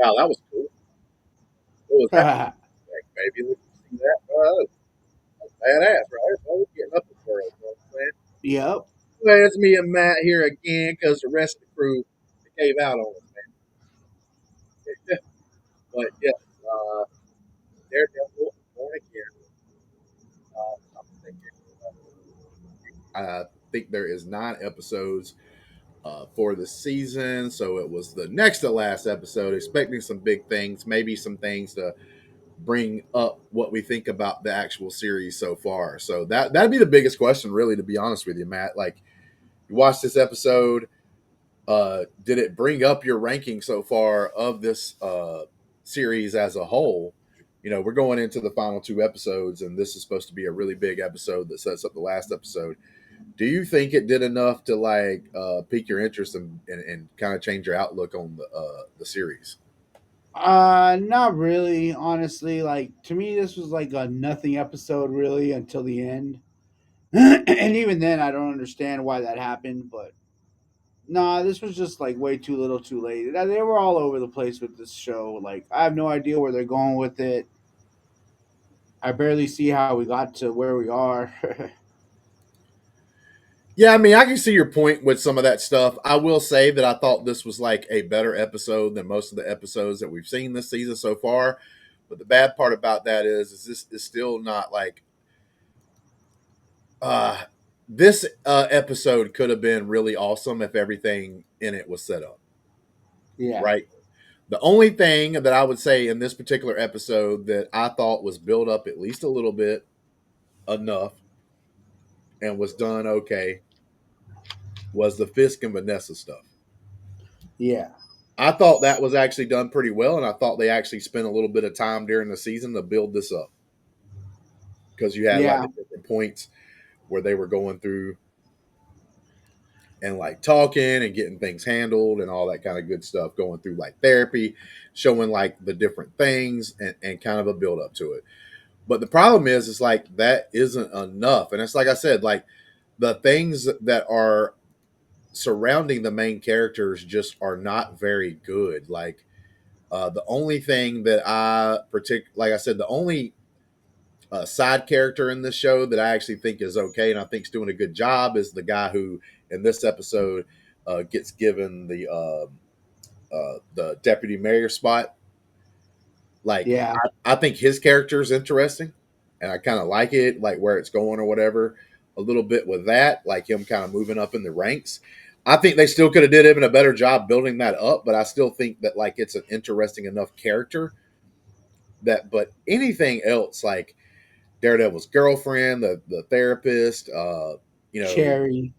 Wow, that was cool. What was that? Like, maybe we can see that. That's badass, right? Well, we're getting up in the world, you know what I'm saying? Yep. Well, it's me and Matt here again because the rest of the crew gave out on us, man. But yes, Daredevil, born again. I'm thinking, I think there is 9 episodes for the season, so it was the next to last episode. Expecting some big things, maybe some things to bring up what we think about the actual series so far. So that'd be the biggest question, really, to be honest with you, Matt. Like, you watched this episode. Did it bring up your ranking so far of this series as a whole? You know, we're going into the final 2 episodes, and this is supposed to be a really big episode that sets up the last episode. Do you think it did enough to like pique your interest and kind of change your outlook on the series? Not really, honestly. Like to me, this was like a nothing episode, really, until the end. And even then, I don't understand why that happened. But nah, this was just like way too little, too late. They were all over the place with this show. Like I have no idea where they're going with it. I barely see how we got to where we are. Yeah, I mean, I can see your point with some of that stuff. I will say that I thought this was like a better episode than most of the episodes that we've seen this season so far. But the bad part about that is this is still not like uh this episode could have been really awesome if everything in it was set up Yeah. right. The only thing that I would say in this particular episode that I thought was built up at least a little bit enough and was done okay was the Fisk and Vanessa stuff. Yeah. I thought that was actually done pretty well, and I thought they actually spent a little bit of time during the season to build this up because you had like Yeah. the different points where they were going through and like talking and getting things handled and all that kind of good stuff, going through like therapy, showing like the different things and kind of a build up to it. But the problem is like that isn't enough. And it's like I said, like the things that are surrounding the main characters just are not very good. Like the only thing that like I said, the only side character in this show that I actually think is okay and I think is doing a good job is the guy who in this episode gets given the deputy mayor spot. Like Yeah. I think his character is interesting, and I kind of like it, like where it's going or whatever. A little bit with that, like him kind of moving up in the ranks. I think they still could have did even a better job building that up, but I still think that like it's an interesting enough character that. But anything else, like Daredevil's girlfriend, the therapist, you know, Cherry.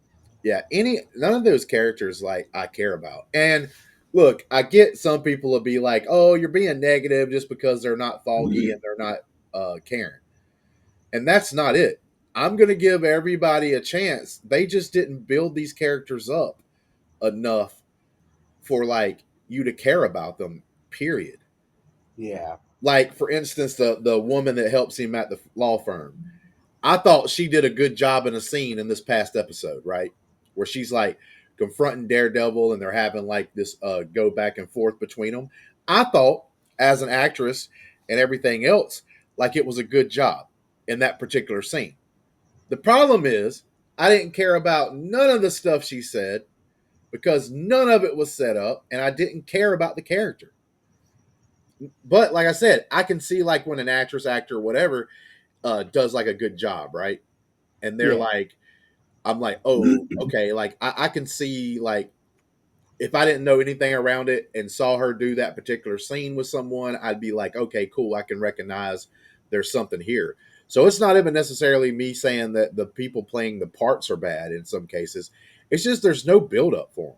yeah, none of those characters like I care about. And look, I get some people will be like, "Oh, you're being negative just because they're not Foggy and they're not Karen," and that's not it. I'm gonna give everybody a chance. They just didn't build these characters up enough for like you to care about them. Period. Yeah. Like for instance, the woman that helps him at the law firm. I thought she did a good job in a scene in this past episode, right? Where she's like confronting Daredevil and they're having like this go back and forth between them. I thought, as an actress and everything else, like it was a good job in that particular scene. The problem is, I didn't care about none of the stuff she said because none of it was set up and I didn't care about the character. But like I said, I can see like when an actress, actor, whatever, does like a good job, right? And they're Yeah. like, I'm like, oh, okay. Like I can see like if I didn't know anything around it and saw her do that particular scene with someone, I'd be like, okay, cool. I can recognize there's something here. So it's not even necessarily me saying that the people playing the parts are bad in some cases. It's just there's no build up for them.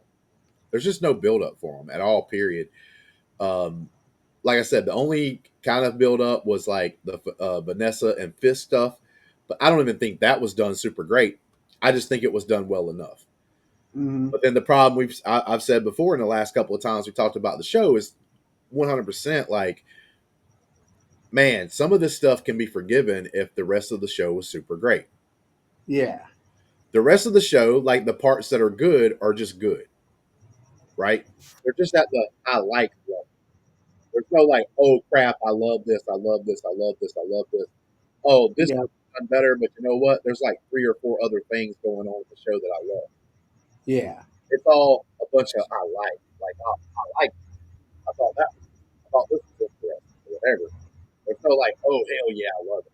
There's just no build up for them at all. Period. Um, like I said, the only kind of build up was like the Vanessa and Fist stuff, but I don't even think that was done super great. I just think it was done well enough. Hmm. But then the problem I've said before in the last couple of times we talked about the show is 100% like, man, some of this stuff can be forgiven if the rest of the show was super great. Yeah. The rest of the show, like the parts that are good, are just good, right? They're just at the I like level. There's no like, oh crap, I love this, I love this, I love this, I love this. Oh, this Yeah, is done better, but you know what? There's like 3 or 4 other things going on in the show that I love. yeah, It's all a bunch of I like. Like I like. I thought that. I thought this was interesting or whatever. There's no like, oh hell yeah, I love it.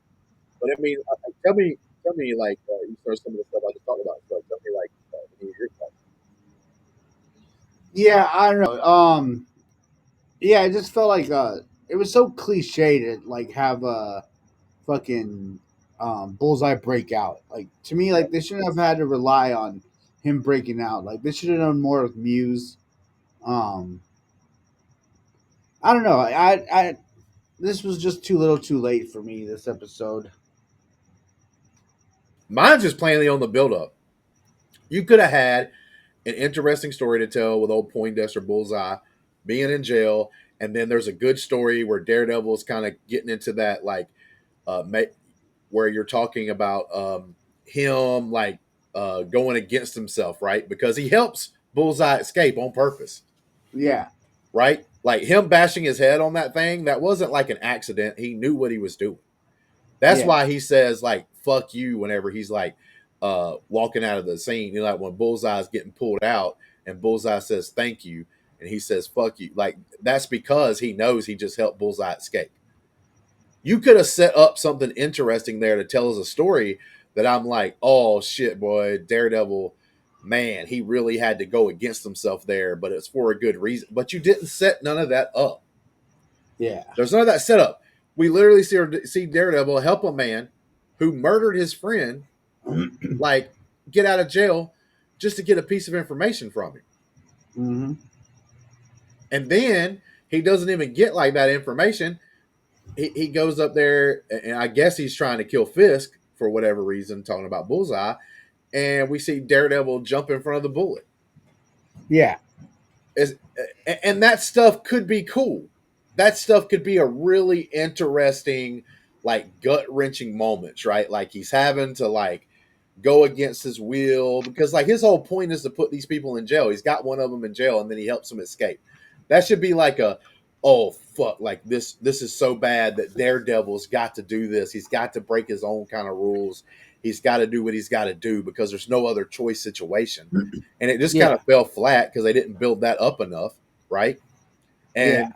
But I mean, tell me like you start some of the stuff I just talked about. So tell me like any of your thoughts. yeah. I don't know. Yeah, I just felt like it was so cliche to like have a fucking bullseye break out. Like to me, Yeah. like they shouldn't have had to rely on him breaking out. Like they should have done more with Muse. Um, I don't know. I this was just too little, too late for me. This episode. Mine's just plainly on the build up. You could have had an interesting story to tell with old Poindexter Bullseye being in jail, and then there's a good story where Daredevil's kind of getting into that like uh, where you're talking about him like going against himself, right? Because he helps Bullseye escape on purpose, Yeah, right? Like him bashing his head on that thing, that wasn't like an accident. He knew what he was doing. That's yeah, why he says like "fuck you" whenever he's like walking out of the scene. You know, like when Bullseye's getting pulled out, and Bullseye says "thank you," and he says "fuck you." Like that's because he knows he just helped Bullseye escape. You could have set up something interesting there to tell us a story that I'm like, oh shit, boy, Daredevil, man, he really had to go against himself there, but it's for a good reason. But you didn't set none of that up. yeah, There's none of that set up. We literally see Daredevil help a man who murdered his friend, like get out of jail just to get a piece of information from him. hmm, And then he doesn't even get like that information. He goes up there, and I guess he's trying to kill Fisk for whatever reason, talking about Bullseye, and we see Daredevil jump in front of the bullet. yeah, Is and that stuff could be cool. That stuff could be a really interesting, like gut wrenching moments, right? Like he's having to like go against his will because like his whole point is to put these people in jail. He's got one of them in jail, and then he helps them escape. That should be like a oh fuck, like this is so bad that Daredevil's got to do this. He's got to break his own kind of rules. He's got to do what he's got to do because there's no other choice situation. And it just kind yeah, of fell flat because they didn't build that up enough, right? yeah, And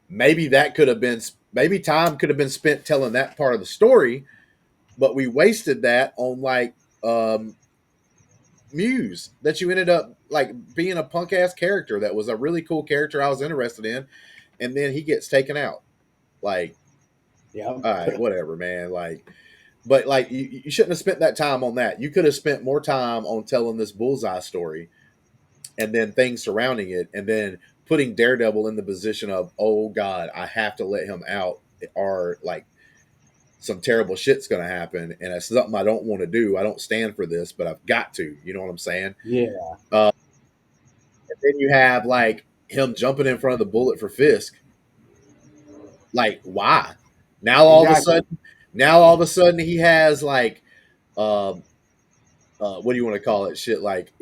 maybe that could have been maybe time could have been spent telling that part of the story, but we wasted that on like Muse, that you ended up like being a punk ass character that was a really cool character I was interested in, and then he gets taken out. Like, yeah, all right, whatever, man. Like, but like you shouldn't have spent that time on that. You could have spent more time on telling this Bullseye story and then things surrounding it, and then putting Daredevil in the position of, oh God, I have to let him out, or like some terrible shit's going to happen, and it's something I don't want to do. I don't stand for this, but I've got to. You know what I'm saying? yeah. And then you have like him jumping in front of the bullet for Fisk. Like, why? Now all of a Exactly. sudden, now all of a sudden he has like, um, what do you want to call it? Shit, like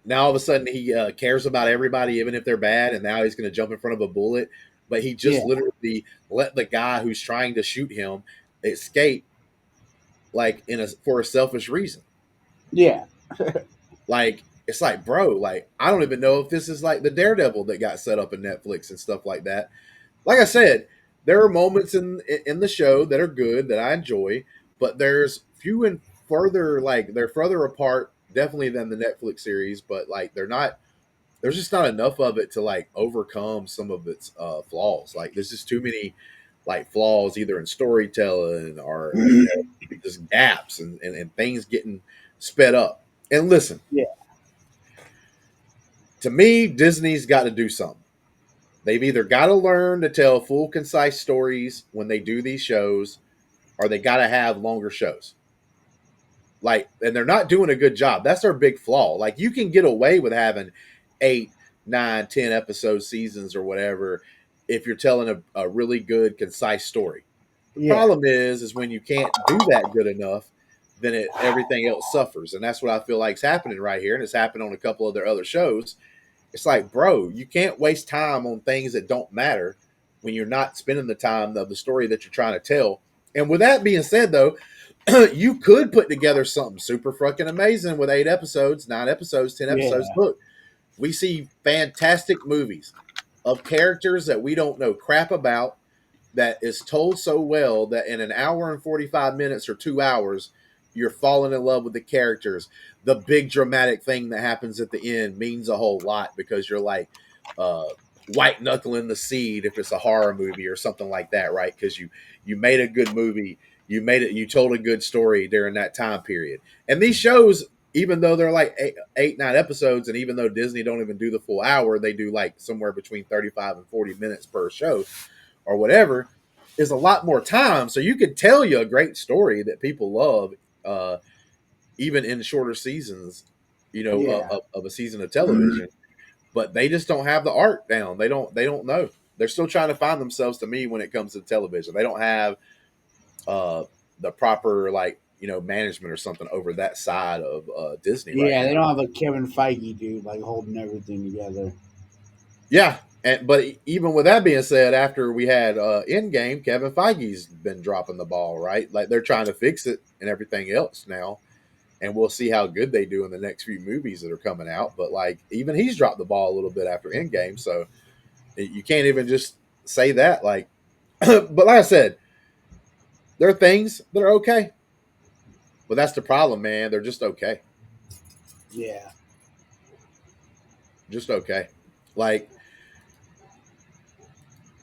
now all of a sudden he cares about everybody, even if they're bad, and now he's going to jump in front of a bullet. But he just Yeah, literally let the guy who's trying to shoot him escape, like in a for a selfish reason. yeah, Like it's like, bro, like I don't even know if this is like the Daredevil that got set up in Netflix and stuff like that. Like I said, there are moments in the show that are good that I enjoy, but there's few and further like they're further apart definitely than the Netflix series, but like they're not. There's just not enough of it to like overcome some of its flaws. Like there's just too many like flaws either in storytelling or just gaps and things getting sped up. And listen, yeah, to me, Disney's got to do something. They've either got to learn to tell full, concise stories when they do these shows, or they got to have longer shows. Like, and they're not doing a good job. That's their big flaw. Like, you can get away with having 8, 9, 10 episode seasons or whatever if you're telling a really good, concise story. The yeah, problem is when you can't do that good enough, then everything else suffers, and that's what I feel like is happening right here, and it's happened on a couple of their other shows. It's like, bro, you can't waste time on things that don't matter when you're not spending the time of the story that you're trying to tell. And with that being said, though, you could put together something super fucking amazing with 8 episodes, 9 episodes, 10 episodes. Yeah. Look, we see fantastic movies of characters that we don't know crap about that is told so well that in an hour and 45 minutes or 2 hours, you're falling in love with the characters. The big dramatic thing that happens at the end means a whole lot because you're like uh, white knuckling the seed if it's a horror movie or something like that, right? Because you made a good movie, you told a good story during that time period. And these shows, even though they're like 8, 9 episodes, and even though Disney don't even do the full hour, they do like somewhere between 35 and 40 minutes per show or whatever, is a lot more time. So you could tell you a great story that people love, uh, even in shorter seasons, Yeah. of a season of television. But they just don't have the art down. They don't know. They're still trying to find themselves to me when it comes to television. They don't have uh, the proper management or something over that side of Disney right Yeah, they now. don't have a Kevin Feige dude like holding everything together. Yeah, but even with that being said, after we had Endgame, Kevin Feige's been dropping the ball, right? Like they're trying to fix it and everything else now, and we'll see how good they do in the next few movies that are coming out. But like even he's dropped the ball a little bit after Endgame, so you can't even just say that. Like, but like I said, there are things that are okay, but that's the problem, man. They're just okay, Yeah. just okay. Like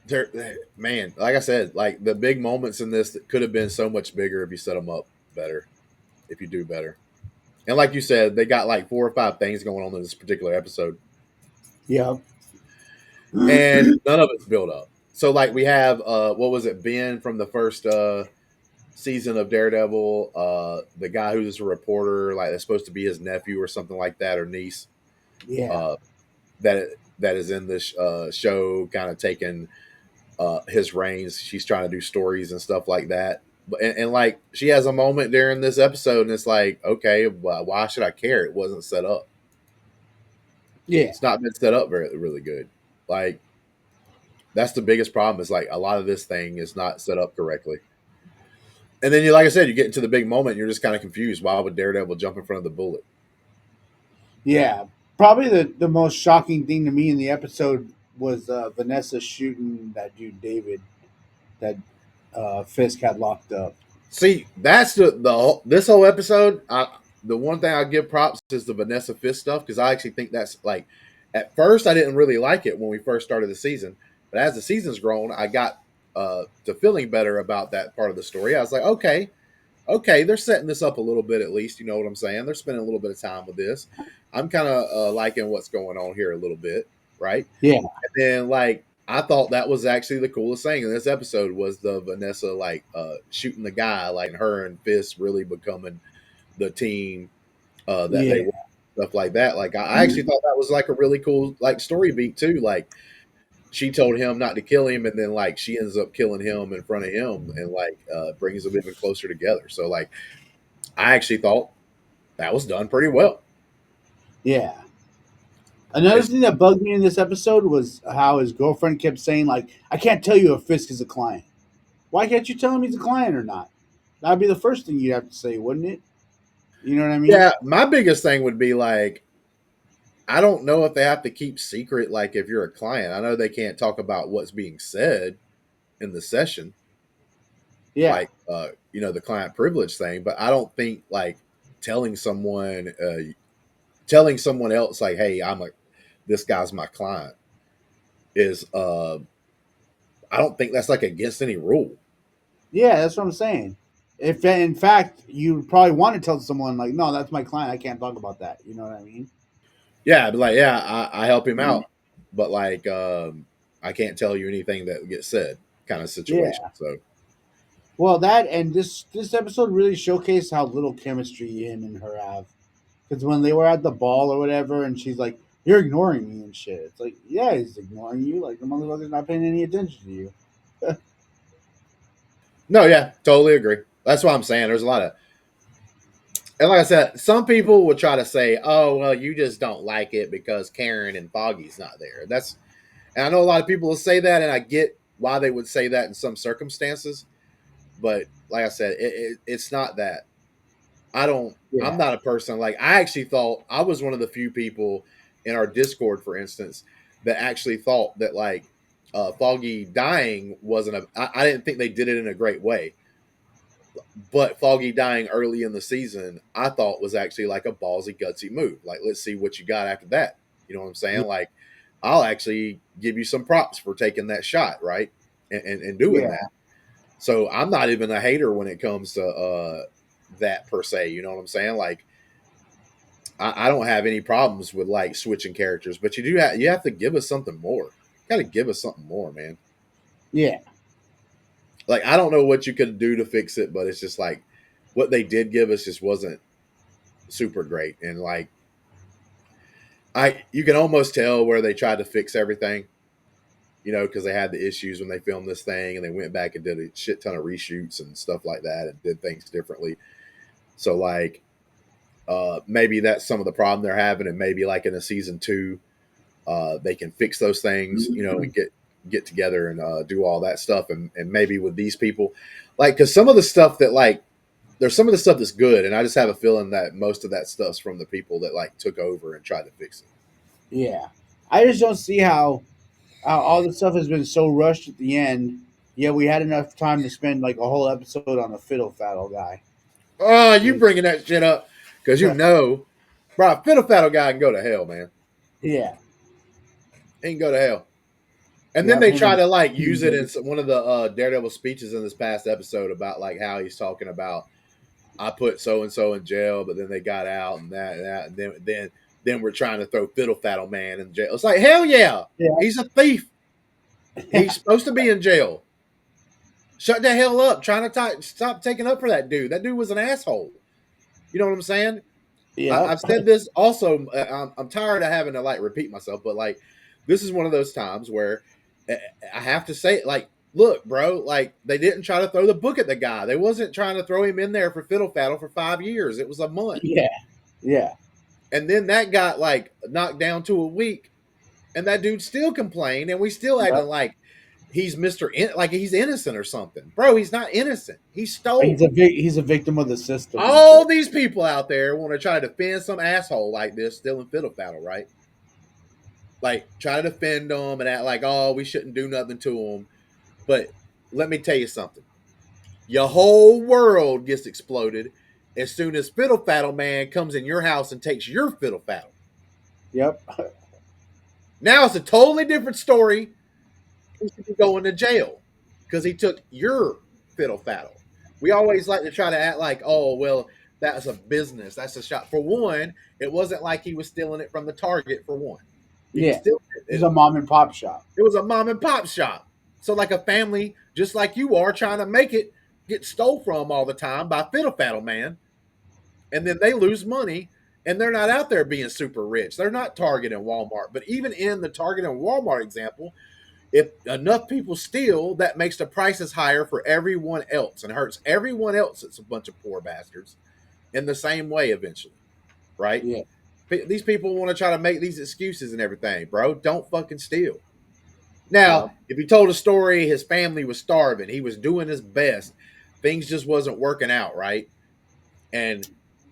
they're man, like I said, like the big moments in this that could have been so much bigger if you set them up better, if you do better. And like you said, they got like 4 or 5 things going on in this particular episode, Yep. and none of it's built up. So like we have what was it, Ben from the first season of Daredevil, the guy who's a reporter, like that's supposed to be his nephew or something like that, or niece, Yeah. uh, that is in this show, kind of taking his reins. She's trying to do stories and stuff like that. And like she has a moment during this episode, and it's like, okay, why should I care? It wasn't set up. Yeah. It's not been set up very really good. Like that's the biggest problem. Is like a lot of this thing is not set up correctly. And then you, like I said, you get into the big moment, and you're just kind of confused. Why would Daredevil jump in front of the bullet? Yeah. Probably the most shocking thing to me in the episode was Vanessa shooting that dude David that Fisk had locked up. See, that's this whole episode. The one thing I give props is the Vanessa Fisk stuff because I actually think that's like at first I didn't really like it when we first started the season, but as the season's grown, I got to feeling better about that part of the story. I was like, okay, they're setting this up a little bit at least. You know what I'm saying? They're spending a little bit of time with this. I'm kind of liking what's going on here a little bit, right? Yeah. And then like I thought that was actually the coolest thing in this episode was the Vanessa like shooting the guy, like her and Fisk really becoming the team that they Yeah. were, stuff like that. Like I actually thought that was like a really cool like story beat too. Like she told him not to kill him, and then like she ends up killing him in front of him, and like brings them even closer together. So like I actually thought that was done pretty well. Yeah. Another It's, thing that bugged me in this episode was how his girlfriend kept saying, like, I can't tell you if Fisk is a client. Why can't you tell him he's a client or not? That'd be the first thing you'd have to say, wouldn't it? You know what I mean? yeah, my biggest thing would be like I don't know if they have to keep secret. Like if you're a client, I know they can't talk about what's being said in the session, Yeah. like the client privilege thing. But I don't think like telling someone, telling someone else like, hey, this guy's my client is I don't think that's like against any rule. Yeah, that's what I'm saying. If in fact you probably want to tell someone like, no, that's my client, I can't talk about that. You know what I mean? Yeah, I'd be like, yeah, I help him out, but like I can't tell you anything that gets said, kind of situation. Yeah. So Well, that and this episode really showcased how little chemistry him and her have. Because when they were at the ball or whatever, and she's like, "You're ignoring me and shit," it's like, yeah, he's ignoring you. Like the motherfucker's not paying any attention to you. no, yeah, totally agree. That's what I'm saying. There's a lot of and like I said, some people would try to say, "Oh, well, you just don't like it because Karen and Foggy's not there." And I know a lot of people will say that, and I get why they would say that in some circumstances. But like I said, it's not that. I don't. I'm Yeah. not a person like I actually thought I was one of the few people in our Discord, for instance, that actually thought that like Foggy dying wasn't a. I didn't think they did it in a great way, but Foggy dying early in the season, I thought was actually like a ballsy, gutsy move. Like, let's see what you got after that. You know what I'm Yeah. saying? Like, I'll actually give you some props for taking that shot, right, and doing Yeah. that. So I'm not even a hater when it comes to that per se. You know what I'm saying? Like I don't have any problems with like switching characters, but you have to give us something more. Got to give us something more, man. Yeah. Like I don't know what you could do to fix it, but it's just like what they did give us just wasn't super great. And like you can almost tell where they tried to fix everything. You know, because they had the issues when they filmed this thing, and they went back and did a shit ton of reshoots and stuff like that, and did things differently. So like maybe that's some of the problem they're having, and maybe like in a season 2, they can fix those things, you know, and get together and do all that stuff, and maybe with these people, like because some of the stuff that like there's some of the stuff that's good, and I just have a feeling that most of that stuff's from the people that like took over and tried to fix it. Yeah. I just don't see how all this stuff has been so rushed at the end. Yeah, we had enough time to spend like a whole episode on the fiddle faddle guy. Oh, you Like, bringing that shit up because you know, bro, Fiddle Faddle guy can go to hell, man. yeah. He can go to hell. And then Yeah. they Him try and to like use it in one of the Daredevil speeches in this past episode about like how he's talking about I put so and so in jail, but then they got out and that and then we're trying to throw Fiddle Faddle Man in jail. It's like hell yeah, yeah. he's a thief. He's supposed to be in jail. Shut the hell up! Trying to stop taking up for that dude. That dude was an asshole. You know what I'm saying? Yep. I've said this also. I'm tired of having to like repeat myself, but like this is one of those times where I have to say, like, look, bro, like they didn't try to throw the book at the guy. They wasn't trying to throw him in there for fiddle faddle for 5 years. It was a month, Yeah. Yeah. and then that got like knocked down to a week, and that dude still complained, and we still acting Yep. like he's like he's innocent or something, bro. He's not innocent. He He's stole. he's a victim of the system and All shit. these people out there want to try to defend some asshole like this stealing fiddle faddle, right? Like try to defend them and act like, oh, we shouldn't do nothing to them. But let me tell you something: your whole world gets exploded as soon as Fiddle Faddle Man comes in your house and takes your fiddle faddle. Yep. Now it's a totally different story. He should be going to jail because he took your fiddle faddle. We always like to try to act like, oh, well, that's a business. That's a shop. For one, it wasn't like he was stealing it from the Target, for one. He was Yeah. still He's a mom and pop shop. it was a mom and pop shop. So like a family, just like you are, trying to make it get stole from all the time by Fiddle Faddle Man. And then they lose money and they're not out there being super rich. They're not Target and Walmart. But even in the Target and Walmart example, if enough people steal, that makes the prices higher for everyone else and hurts everyone else. It's a bunch of poor bastards in the same way eventually, right? Yeah. These people want to try to make these excuses and everything, bro. Don't fucking steal. Now, Yep. if he told a story, his family was starving, he was doing his best, things just wasn't working out, right? And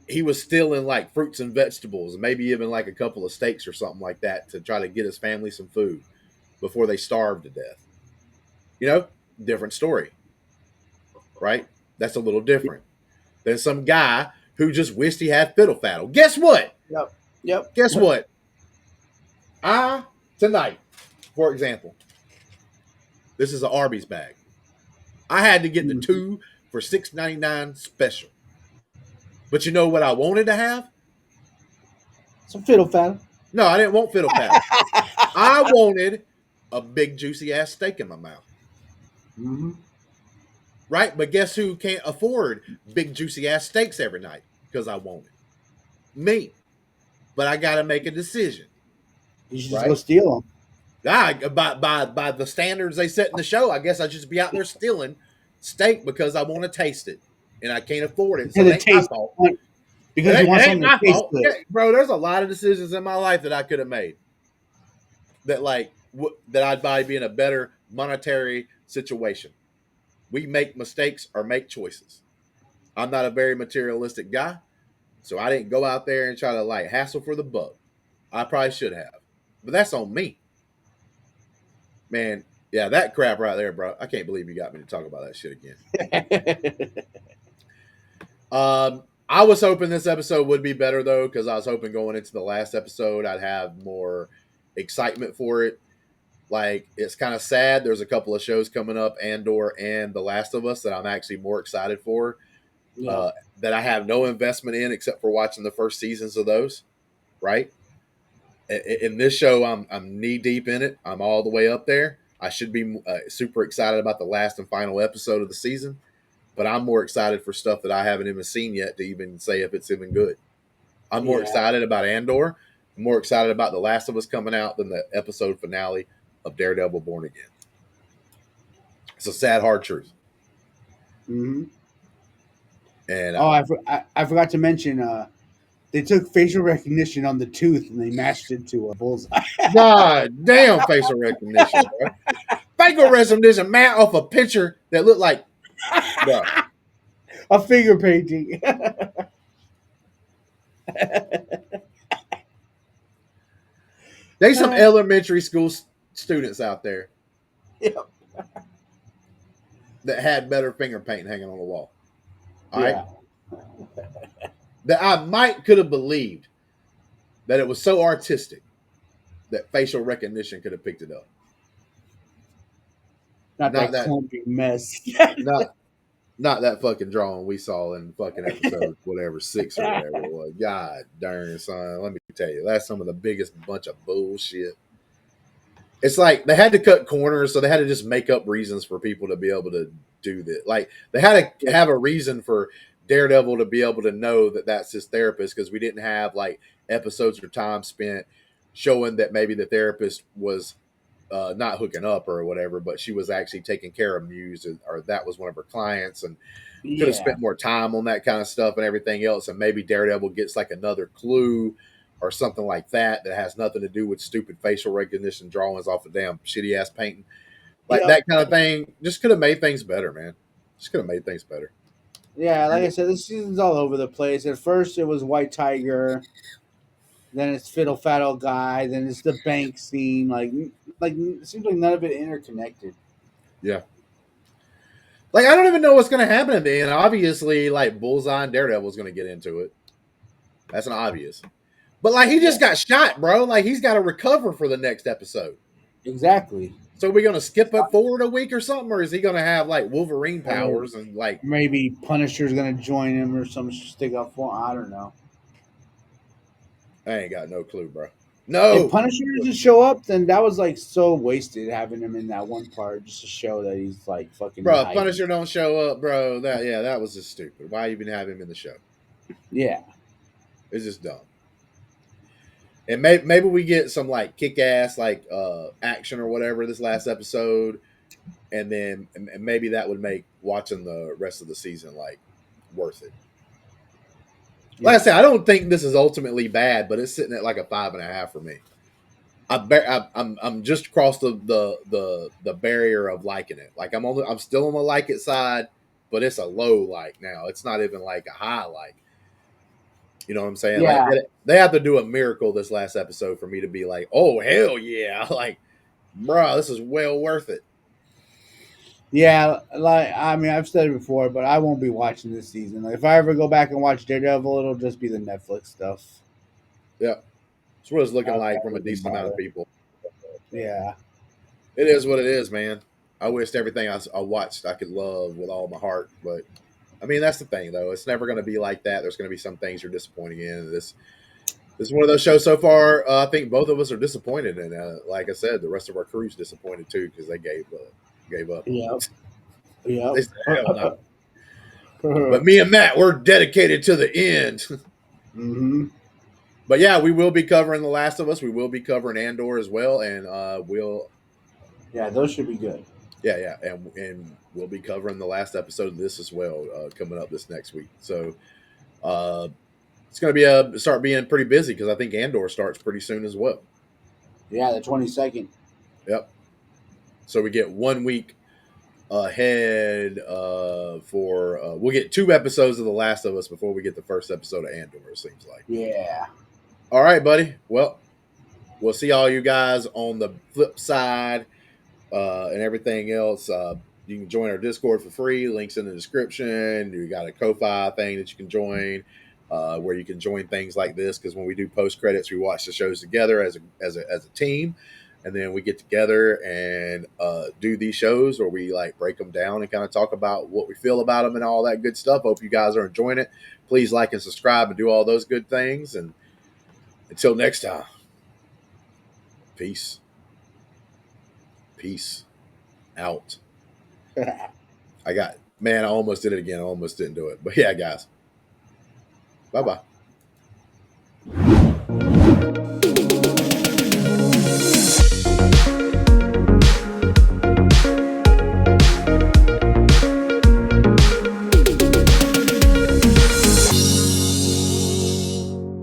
he was stealing like fruits and vegetables, maybe even like a couple of steaks or something like that to try to get his family some food before they starved to death. You know, different story, right? That's a little different than some guy who just wished he had fiddle faddle. Guess what? Yep. Yep. Guess what? I tonight, for example, this is an Arby's bag. I had to get the two for $6.99 special. But you know what I wanted to have? Some fiddle faddle. No, I didn't want fiddle faddle. I wanted a big juicy ass steak in my mouth. Mm-hmm. Right? But guess who can't afford big juicy ass steaks every night? Because I want it. Me. But I gotta make a decision. You should just go Right? steal them. By the standards they set in the show, I guess I just be out there stealing steak because I want to taste it. And I can't afford it, so Because it it ain't my tastes fault. because you want It ain't something my that tastes fault. good. Yeah, bro, there's a lot of decisions in my life that I could have made that like that I'd probably be in a better monetary situation. We make mistakes or make choices. I'm not a very materialistic guy, so I didn't go out there and try to like hassle for the buck. I probably should have, but that's on me, man. Yeah, that crap right there, bro. I can't believe you got me to talk about that shit again. I was hoping this episode would be better though, because I was hoping going into the last episode I'd have more excitement for it. Like it's kind of sad. There's a couple of shows coming up, Andor and The Last of Us, that I'm actually more excited for. Yeah. That I have no investment in except for watching the first seasons of those. Right. In this show, I'm knee deep in it. I'm all the way up there. I should be super excited about the last and final episode of the season, but I'm more excited for stuff that I haven't even seen yet to even say if it's even good. I'm more Yeah. excited about Andor. I'm more excited about The Last of Us coming out than the episode finale of Daredevil Born Again. It's a sad, hard truth. Mm-hmm. And Oh, I forgot to mention. They took facial recognition on the tooth and they matched it to a bullseye. God damn facial recognition, bro. Facial recognition, man, off a picture that looked like, bro. A finger painting. There's some elementary school students out there Yep. that had better finger paint hanging on the wall. All right. Yeah. That I might could have believed that it was so artistic that facial recognition could have picked it up. Not Not that that clumpy mess. not not that fucking drawing we saw in fucking episode whatever 6 or whatever it was. God darn, son. Let me tell you, that's some of the biggest bunch of bullshit. It's like they had to cut corners, so they had to just make up reasons for people to be able to do this. Like they had to have a reason for Daredevil to be able to know that that's his therapist, because we didn't have like episodes or time spent showing that maybe the therapist was not hooking up or whatever, but she was actually taking care of Muse, or that was one of her clients, and could have Yeah. spent more time on that kind of stuff and everything else. And maybe Daredevil gets like another clue or something like that that has nothing to do with stupid facial recognition drawings off a damn shitty ass painting. Like Yep. that kind of thing just could have made things better, man. Just could have made things better. Yeah, like I said, this season's all over the place. At first, it was White Tiger, then it's Fiddle Faddle Guy, then it's the bank scene. Like it seems like none of it interconnected. Yeah. Like I don't even know what's gonna happen at the end. Obviously, like Bullseye and Daredevil's gonna get into it. That's an obvious. But like he just got shot, bro. Like he's got to recover for the next episode. Exactly. So are we gonna skip it forward a week or something, or is he gonna have like Wolverine Or powers and like maybe Punisher's gonna join him or some stick up for. I don't know. I ain't got no clue, bro. If No, Punisher doesn't show up, then that was like so wasted having him in that one part just to show that he's like fucking bro. If hiding. Punisher don't show up, bro. That was just stupid. Why even have him in the show? Yeah. It's just dumb. And maybe we get some like kick ass like action or whatever this last episode, and then and maybe that would make watching the rest of the season like worth it. Like I said, I don't think this is ultimately bad, but it's sitting at like a 5.5 for me. I'm just across the barrier of liking it. Like I'm still on the like it side, but it's a low like now. It's not even like a high like. You know what I'm saying? Yeah. Like they have to do a miracle this last episode for me to be like, oh hell yeah, like, bro, this is well worth it. Yeah, like I mean, I've said it before, but I won't be watching this season. Like, if I ever go back and watch Daredevil, it'll just be the Netflix stuff. Yeah, that's what it's looking I'll like from a probably decent amount of bother. people. Yeah, It is what it is, man. I wished everything I watched I could love with all my heart, but I mean that's the thing though. It's never going to be like that. There's going to be some things you're disappointing in. This is one of those shows so far. I think both of us are disappointed, and like I said, the rest of our crew's disappointed too because they gave up on yep, it. yep. They said, hell no. But me and Matt, we're dedicated to the end. Mm-hmm. But yeah, we will be covering The Last of Us. We will be covering Andor as well, and Yeah, those should be good. yeah, and we'll be covering the last episode of this as well coming up this next week. So it's going to be start being pretty busy because I think Andor starts pretty soon as well. Yeah, the 22nd. Yep. So we get 1 week ahead for we'll get 2 episodes of The Last of Us before we get the first episode of Andor, it seems like. Yeah. All right, buddy. Well, we'll see all you guys on the flip side and everything else. You can join our Discord for free. Links in the description. You got a Ko-Fi thing that you can join, where you can join things like this. Because when we do post credits, we watch the shows together as a team, and then we get together and do these shows, or we like break them down and kind of talk about what we feel about them and all that good stuff. Hope you guys are enjoying it. Please like and subscribe and do all those good things. And until next time, peace. Peace out. I almost did it again. I almost didn't do it. But yeah, guys. Bye bye.